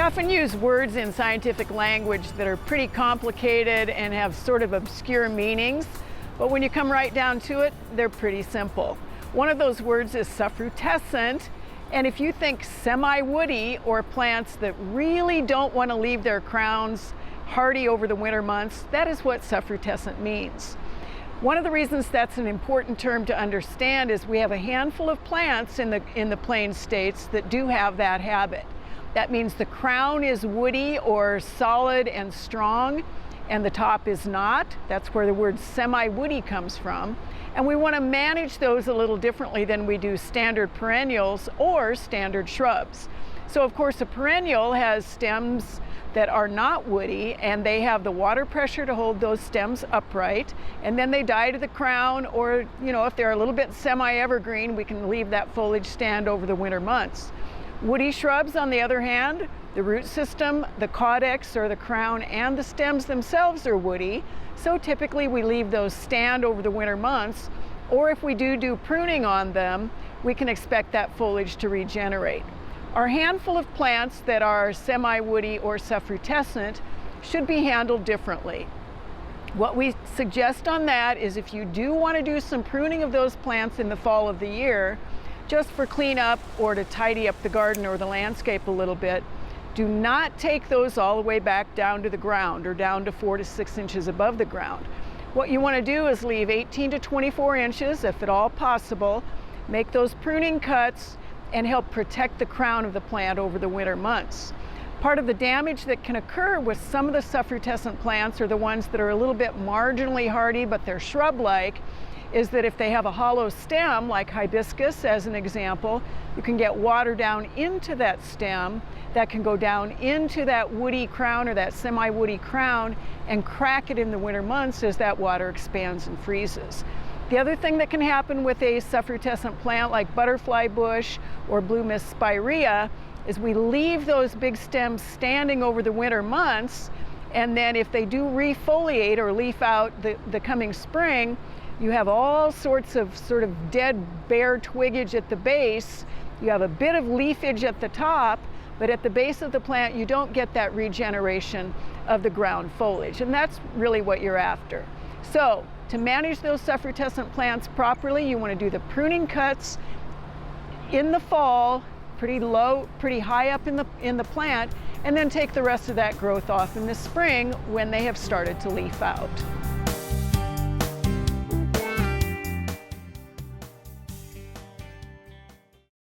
often use words in scientific language that are pretty complicated and have sort of obscure meanings, but when you come right down to it, they're pretty simple. One of those words is suffrutescent, and if you think semi-woody or plants that really don't want to leave their crowns hardy over the winter months, that is what suffrutescent means. One of the reasons that's an important term to understand is we have a handful of plants in the plain states that do have that habit. That means the crown is woody or solid and strong, and the top is not. That's where the word semi-woody comes from. And we want to manage those a little differently than we do standard perennials or standard shrubs. So of course a perennial has stems that are not woody, and they have the water pressure to hold those stems upright, and then they die to the crown, or if they're a little bit semi-evergreen, we can leave that foliage stand over the winter months. Woody shrubs, on the other hand, the root system, the caudex or the crown, and the stems themselves are woody, so typically we leave those stand over the winter months, or if we do pruning on them, we can expect that foliage to regenerate. Our handful of plants that are semi-woody or suffrutescent should be handled differently. What we suggest on that is if you do want to do some pruning of those plants in the fall of the year, just for cleanup or to tidy up the garden or the landscape a little bit, do not take those all the way back down to the ground or down to 4 to 6 inches above the ground. What you want to do is leave 18 to 24 inches, if at all possible, make those pruning cuts, and help protect the crown of the plant over the winter months. Part of the damage that can occur with some of the suffrutescent plants, or the ones that are a little bit marginally hardy but they're shrub-like, is that if they have a hollow stem, like hibiscus as an example, you can get water down into that stem that can go down into that woody crown or that semi-woody crown and crack it in the winter months as that water expands and freezes. The other thing that can happen with a suffrutescent plant like butterfly bush or blue mist spirea is we leave those big stems standing over the winter months, and then if they do refoliate or leaf out the coming spring, you have all sorts of sort of dead bare twiggage at the base. You have a bit of leafage at the top, but at the base of the plant you don't get that regeneration of the ground foliage, and that's really what you're after. So to manage those suffrutescent plants properly, you want to do the pruning cuts in the fall, pretty low, pretty high up in the plant, and then take the rest of that growth off in the spring when they have started to leaf out.